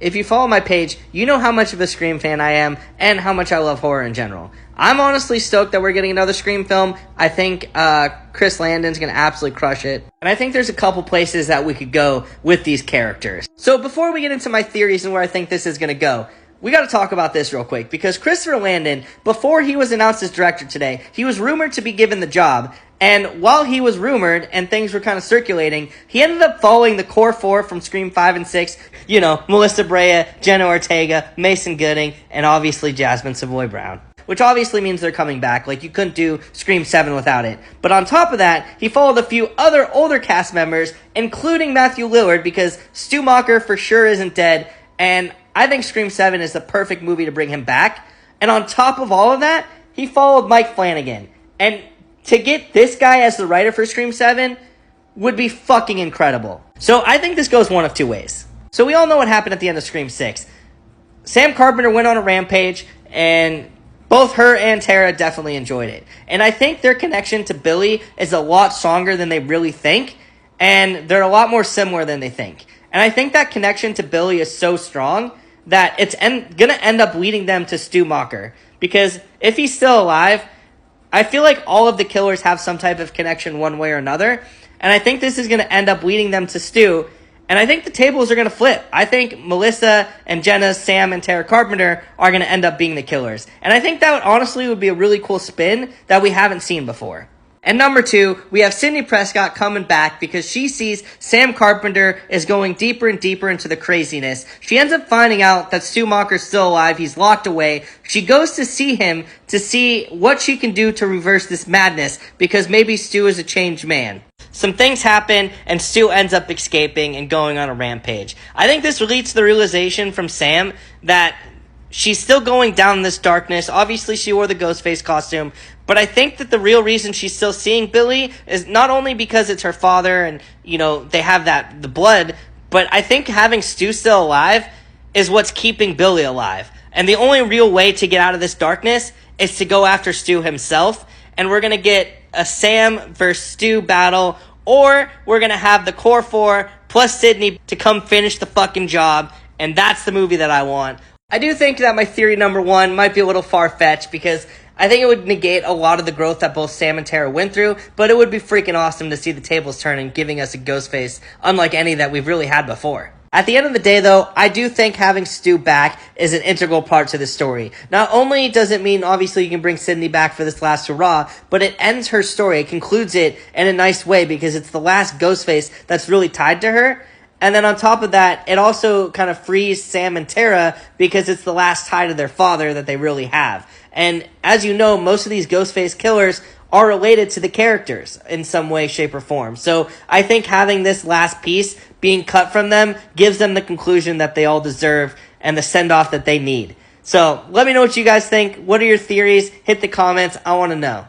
if you follow my page, you know how much of a Scream fan I am and how much I love horror in general. I'm honestly stoked that we're getting another Scream film. I think Chris Landon's going to absolutely crush it. And I think there's a couple places that we could go with these characters. So before we get into my theories and where I think this is going to go, we got to talk about this real quick, because Christopher Landon, before he was announced as director today, he was rumored to be given the job. And while he was rumored and things were kind of circulating, he ended up following the core four from Scream 5 and 6. You know, Melissa Brea, Jenna Ortega, Mason Gooding, and obviously Jasmine Savoy Brown. Which obviously means they're coming back. Like, you couldn't do Scream 7 without it. But on top of that, he followed a few other older cast members, including Matthew Lillard, because Stu Macher for sure isn't dead. And I think Scream 7 is the perfect movie to bring him back. And on top of all of that, he followed Mike Flanagan. And to get this guy as the writer for Scream 7 would be fucking incredible. So I think this goes one of two ways. So we all know what happened at the end of Scream 6. Sam Carpenter went on a rampage, and both her and Tara definitely enjoyed it. And I think their connection to Billy is a lot stronger than they really think, and they're a lot more similar than they think. And I think that connection to Billy is so strong that it's going to end up leading them to Stu Macher. Because if he's still alive, I feel like all of the killers have some type of connection one way or another. And I think this is going to end up leading them to Stu. And I think the tables are going to flip. I think Melissa and Jenna, Sam, and Tara Carpenter are going to end up being the killers. And I think that honestly would be a really cool spin that we haven't seen before. And number two, we have Sidney Prescott coming back because she sees Sam Carpenter is going deeper and deeper into the craziness. She ends up finding out that Stu Macher's still alive. He's locked away. She goes to see him to see what she can do to reverse this madness, because maybe Stu is a changed man. Some things happen, and Stu ends up escaping and going on a rampage. I think this leads to the realization from Sam that she's still going down this darkness. Obviously, she wore the Ghostface costume, but I think that the real reason she's still seeing Billy is not only because it's her father and, you know, they have the blood, but I think having Stu still alive is what's keeping Billy alive. And the only real way to get out of this darkness is to go after Stu himself, and we're going to get a Sam versus Stu battle, or we're going to have the core four plus Sidney to come finish the fucking job, and that's the movie that I want. I do think that my theory number one might be a little far-fetched, because I think it would negate a lot of the growth that both Sam and Tara went through, but it would be freaking awesome to see the tables turn and giving us a Ghostface unlike any that we've really had before. At the end of the day, though, I do think having Stu back is an integral part to the story. Not only does it mean, obviously, you can bring Sidney back for this last hurrah, but it ends her story. It concludes it in a nice way, because it's the last Ghostface that's really tied to her. And then on top of that, it also kind of frees Sam and Tara, because it's the last tie to their father that they really have. And as you know, most of these Ghostface killers are related to the characters in some way, shape, or form. So I think having this last piece being cut from them gives them the conclusion that they all deserve and the send-off that they need. So let me know what you guys think. What are your theories? Hit the comments. I want to know.